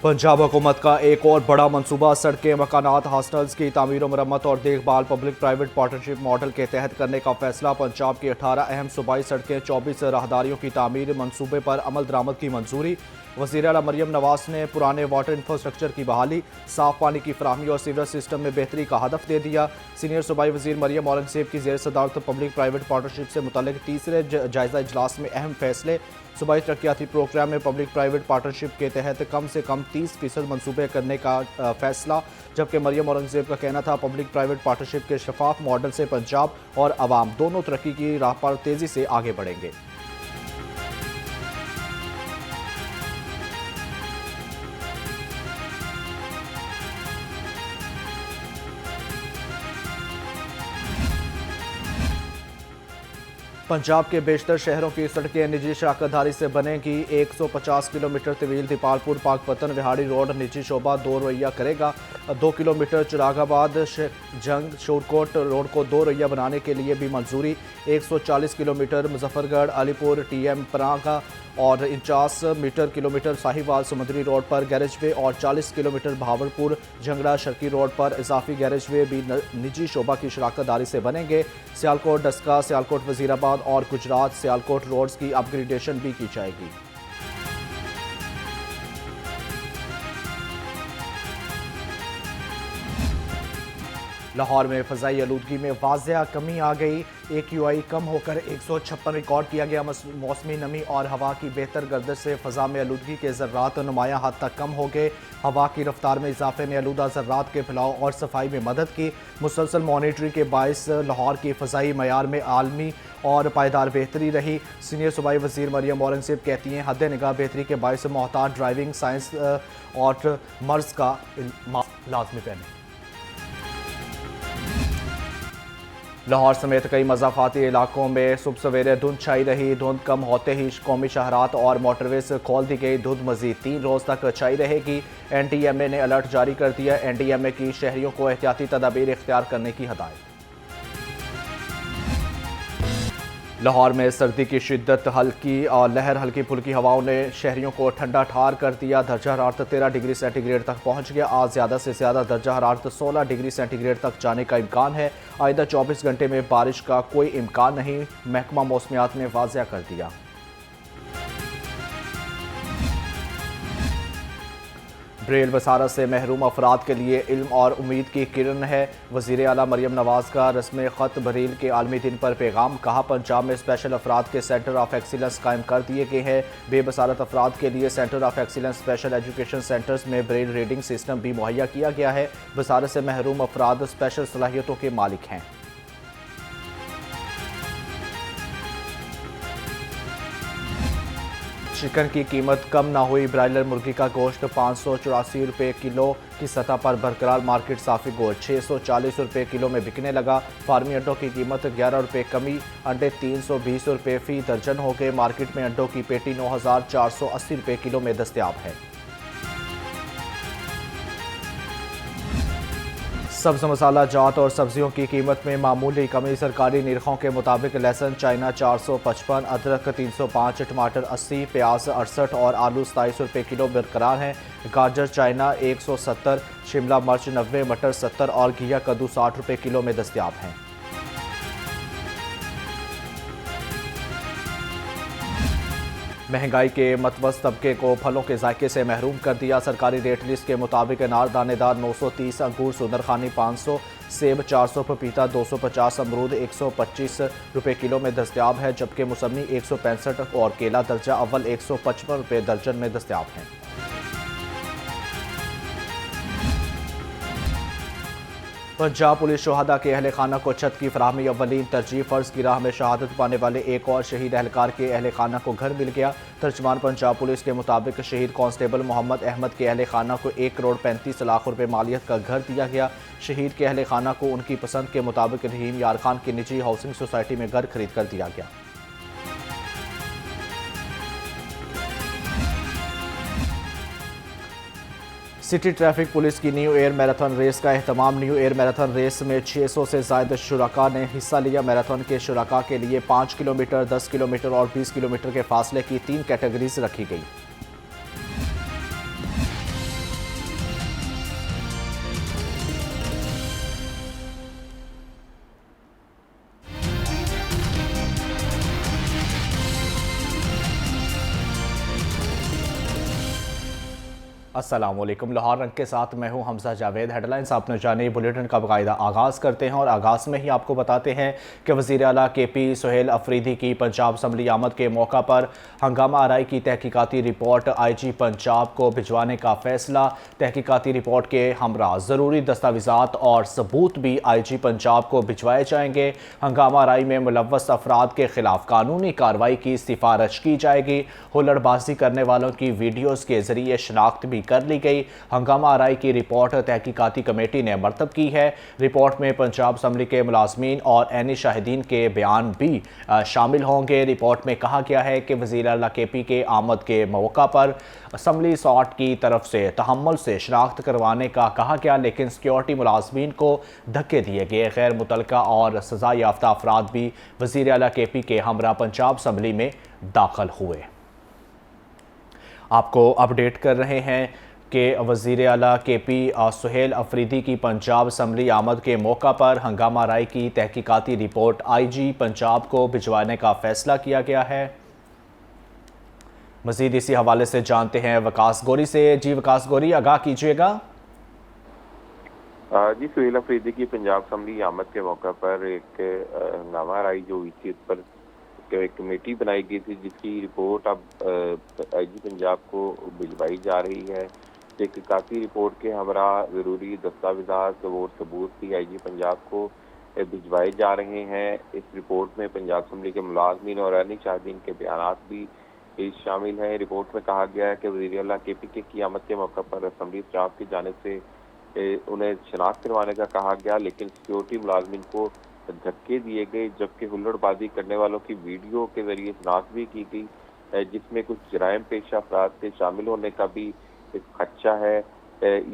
पंजाब हुकूमत का एक और बड़ा मनसूबा सड़कें, मकानात, हॉस्टल्स की तामीर मरम्मत और देखभाल पब्लिक प्राइवेट पार्टनरशिप मॉडल के तहत करने का फैसला। पंजाब की 18 अहम सूबाई सड़कें, 24 राहदारियों की तामीर मनसूबे पर अमल दरामद की मंजूरी। वज़ीर आला मरियम नवाज ने पुराने वाटर इंफ्रास्ट्रक्चर की बहाली, साफ पानी की फराहमी और सीवरेज सिस्टम में बेहतरी का हदफ दे दिया। सीनियर सूबाई वज़ीर मरियम औरंगज़ेब की ज़ेर सदारत पब्लिक प्राइवेट पार्टनरशिप से मुतल्लिक तीसरे जायजा इजलास में अहम फैसले। सूबाई तरक्याती प्रोग्राम में पब्लिक प्राइवेट पार्टनरशिप के तहत कम से कम 30% मनसूबे करने का फैसला। जबकि मरियम औरंगज़ेब का कहना था पब्लिक प्राइवेट पार्टनरशिप के शफाफ मॉडल से पंजाब और अवाम दोनों तरक्की की राह पर तेज़ी से आगे बढ़ेंगे। पंजाब के बेशतर शहरों की सड़कें निजी शराकतदारी से बनेंगी। 150 किलोमीटर तवील दीपालपुर पाकपतन विहाड़ी रोड निजी शोबा 2 रवैया करेगा। 2 किलोमीटर चिरागाबाद जंग शोरकोट रोड को 2 रवैया बनाने के लिए भी मंजूरी। 140 किलोमीटर मुजफ्फरगढ़ अलीपुर टीएम परागा और 49 किलोमीटर साहिवाल समुद्री रोड पर गैरेज वे और 40 किलोमीटर भावलपुर झंगड़ा शर्की रोड पर इजाफी गैरेज वे भी निजी शोबा की शराकतदारी से बनेंगे। सियालकोट डस्का, सियालकोट वजीराबाद और गुजरात सियालकोट रोड्स की अपग्रेडेशन भी की जाएगी। लाहौर में फ़ज़ाई आलूदगी में वाज़िया कमी आ गई। AQI कम होकर 156 रिकॉर्ड किया गया। मौसमी नमी और हवा की बेहतर गर्दिश से फ़ज़ा में आलूदगी के ज़र्रात नुमायां हद तक कम हो गए। हवा की रफ्तार में इजाफे ने आलूदा ज़र्रात के फैलाव और सफाई में मदद की। मुसलसल मॉनिटरिंग के बायस लाहौर की फ़ज़ाई मयार में आलमी और पायदार बेहतरी रही। सीनियर सूबाई वज़ीर मरियम औरंगज़ेब कहती हैं हद निगाह बेहतरी के बायस मोहतात ड्राइविंग साइंस और मर्ज का लाजमी पहने। लाहौर समेत कई मज़ाफ़ाती इलाकों में सुबह सवेरे धुंध छाई रही। धुंध कम होते ही कौमी शहरात और मोटरवेज खोल दी गई। धुंध मज़ीद 3 रोज़ तक छाई रहेगी। NTMA ने अलर्ट जारी कर दिया। NDMA की शहरियों को एहतियाती तदाबीर इख्तियार करने की हदायत। लाहौर में सर्दी की शिद्दत हल्की और लहर हल्की फुल्की हवाओं ने शहरियों को ठंडा ठार कर दिया। दर्जा हरारत 13 डिग्री सेंटीग्रेड तक पहुंच गया। आज ज़्यादा से ज़्यादा दर्जा हरारत 16 डिग्री सेंटीग्रेड तक जाने का इम्कान है। आइंदा 24 घंटे में बारिश का कोई इम्कान नहीं, महकमा मौसमियात ने वाज़िया कर दिया। ब्रेल वसारत से महरूम अफराद के लिए इल्म और उम्मीद की किरण है। वज़ीर आला मरियम नवाज का रस्म ख़त ब्रेल के आलमी दिन पर पैगाम। कहा पंजाब में स्पेशल अफराद के सेंटर ऑफ एक्सीलेंस कायम कर दिए गए हैं। बेबसारत अफराद के लिए centre of excellence special education centres में ब्रेल रीडिंग सिस्टम भी मुहैया किया गया है। वसारत से महरूम अफराद स्पेशल सलाहियतों के मालिक हैं। चिकन की कीमत कम ना हुई। ब्रायलर मुर्गी का गोश्त 584 रुपये किलो की सतह पर बरकरार। मार्केट साफी गोश्त 640 रुपये किलो में बिकने लगा। फार्मी अंडों की कीमत 11 रुपये कमी, अंडे 320 रुपये फी दर्जन हो गए। मार्केट में अंडों की पेटी 9480 रुपये किलो में दस्तयाब है। सब्ज़ मसाला जात और सब्जियों की कीमत में मामूली कमी। सरकारी निरखों के मुताबिक लहसुन चाइना 455, अदरक 305, टमाटर 80, प्याज 68 और आलू 27 रुपये किलो बरकरार हैं। गाजर चाइना 170, शिमला मिर्च 90, मटर 70 और घिया कद्दू 60 रुपये किलो में दस्तयाब हैं। महंगाई के मतवस्त तबके को फलों के जायके से महरूम कर दिया। सरकारी रेट लिस्ट के मुताबिक अनार दानेदार 930, अंगूर सुंदरखानी 500, सेब 400, पपीता 250, अमरूद 125 रुपये किलो में दस्तयाब है। जबकि मौसमी 165 और केला दर्जा अव्वल 155 रुपये दर्जन में दस्तयाब हैं। पंजाब पुलिस शहादा के अहल खाना को छत की फराहमी अव्वलीन तरजीह। फ़र्ज की राह में शहादत पाने वाले एक और शहीद एहलकार के अहल खाना को घर मिल गया। तर्जमान पंजाब पुलिस के मुताबिक शहीद कांस्टेबल मोहम्मद अहमद के अहल खाना को 1 करोड़ 35 लाख रुपये मालियत का घर दिया गया। शहीद के अहल खाना को उनकी पसंद के मुताबिक रहीम यार खान की निजी हाउसिंग सोसाइटी में घर खरीद कर दिया गया। सिटी ट्रैफिक पुलिस की न्यू एयर मैराथन रेस का एहतमाम। न्यू एयर मैराथन रेस में 600 से ज़ायद शुरका ने हिस्सा लिया। मैराथन के शुरका के लिए 5 किलोमीटर, 10 किलोमीटर और 20 किलोमीटर के फासले की 3 कैटेगरीज रखी गई। अस्सलामुअलैकुम। लाहौर रंग के साथ मैं हूं हमजा जावेद। हेडलाइंस आपने जाने, बुलेटिन का बाकायदा आगाज़ करते हैं और आगाज़ में ही आपको बताते हैं कि वज़ीर आला KP सुहेल अफरीदी की पंजाब असम्बली आमद के मौका पर हंगामा आराई की तहकीकाती रिपोर्ट IG पंजाब को भिजवाने का फैसला। तहकीकाती रिपोर्ट के हमरा ज़रूरी दस्तावेज़ात और सबूत भी IG पंजाब को भिजवाए जाएंगे। हंगामा आराई में मुलव्वस अफराद के खिलाफ कानूनी कार्रवाई की सिफारिश की जाएगी। हुल्लड़बाजी करने वालों की वीडियोज़ के जरिए शनाख्त भी कर ली गई। हंगामा आराई की रिपोर्ट तहकीकाती कमेटी ने मरतब की है। रिपोर्ट में पंजाब असम्बली के मुलाजमीन और ऐनी शाहिदीन के बयान भी शामिल होंगे। रिपोर्ट में कहा गया है कि वज़ीर आला KP के आमद के मौका पर असम्बली सॉट की तरफ से तहम्मुल से शनाख्त करवाने का कहा गया, लेकिन सिक्योरिटी मुलाजमीन को धक्के दिए गए। गैर मुतलका और सजा याफ्ता अफराद भी वज़ीर आला KP के हमरा पंजाब असम्बली में दाखिल हुए। आपको अपडेट कर रहे हैं कि वज़ीर आला KP सुहेल अफरीदी की पंजाब असम्बली आमद के मौका पर हंगामा आराई की तहकीकाती रिपोर्ट IG पंजाब को भिजवाने का फैसला किया गया है। मज़ीद इसी हवाले से जानते हैं वकास गोरी से। जी वकास गोरी, आगाह कीजिएगा। जी, सुहेल अफरीदी की पंजाब असम्बली आमद के मौका पर एक हंगामा आराई जो हुई थी, उस पर एक कमेटी बनाई गई थी जिसकी रिपोर्ट अब IG पंजाब को भिजवाई जा रही है। तहकीकाती रिपोर्ट के हमरा ज़रूरी दस्तावेज़ात और सबूत भी IG पंजाब को भिजवाए जा रहे हैं। इस रिपोर्ट में पंजाब असम्बली के मुलाजमीन और ऐनी शाहिदीन के बयान भी शामिल हैं। रिपोर्ट में कहा गया है कि वज़ीर आला KP के क़यामत के मौका पर असम्बली स्टाफ की जानिब से उन्हें शनाख्त करवाने का कहा गया, लेकिन सिक्योरिटी मुलाजमीन को धक्के दिए गए, जबकि हुल्लड़बाजी करने वालों की वीडियो के जरिए शनाख्त भी की गई, जिसमें कुछ जराइम पेशा अफराद के शामिल होने का भी एक खदशा है।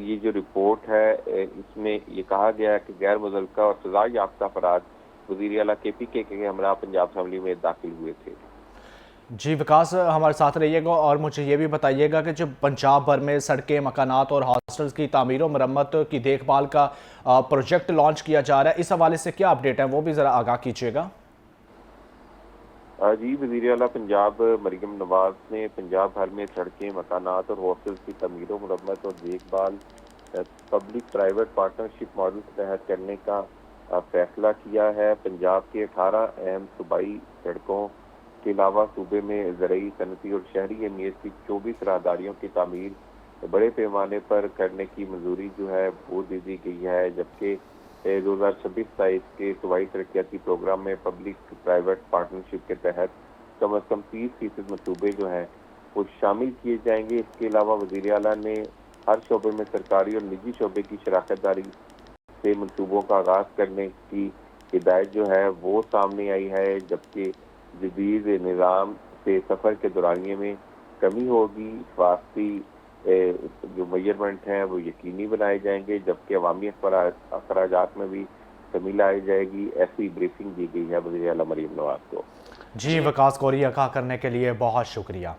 ये जो रिपोर्ट है, इसमें ये कहा गया है कि गैर मुतल्लका और सजा याफ्ता अफराद वज़ीर आला KP के हमरा पंजाब असम्बली में दाखिल हुए थे। जी विकास, हमारे साथ रहिएगा और मुझे ये भी बताइएगा कि जो पंजाब भर में सड़कें, मकानात और हॉस्टल्स की तामीर और मरम्मत की देखभाल का प्रोजेक्ट लॉन्च किया जा रहा है, इस हवाले से क्या अपडेट है वो भी ज़रा आगाह कीजिएगा। जी, वज़ीर आला पंजाब मरियम नवाज ने पंजाब भर में सड़कें, मकानात और हॉस्टल्स की तामीर, मरम्मत और देखभाल पब्लिक प्राइवेट पार्टनरशिप मॉडल के तहत करने का फैसला किया है। पंजाब के 18 अहम सूबाई सड़कों के अलावा सूबे में ज़रूरी, सनती और शहरी अहमियत की 24 राहदारियों की तामीर बड़े पैमाने पर करने की मंजूरी जो है वो दे दी गई है, जबकि 2026-27 के सूबाई तरक्याती प्रोग्राम में पब्लिक प्राइवेट पार्टनरशिप के तहत कम अज़ कम 30% मनसूबे जो हैं वो शामिल किए जाएंगे। इसके अलावा वज़ीर आला ने हर शोबे में सरकारी और निजी शोबे की शराकत दारी से मनसूबों का आगाज़ करने की हिदायत जो है वो सामने आई है, जबकि जदीद निज़ाम से सफ़र के दौरानिए में कमी होगी। हिफाजती जो मेजरमेंट हैं वो यकीनी बनाए जाएंगे, जबकि अवामी अखराजात में भी कमी लाई जाएगी। ऐसी ब्रीफिंग दी गई है वज़ीर आला मरियम नवाज को। जी वकास गोरी, आगाह करने के लिए बहुत शुक्रिया।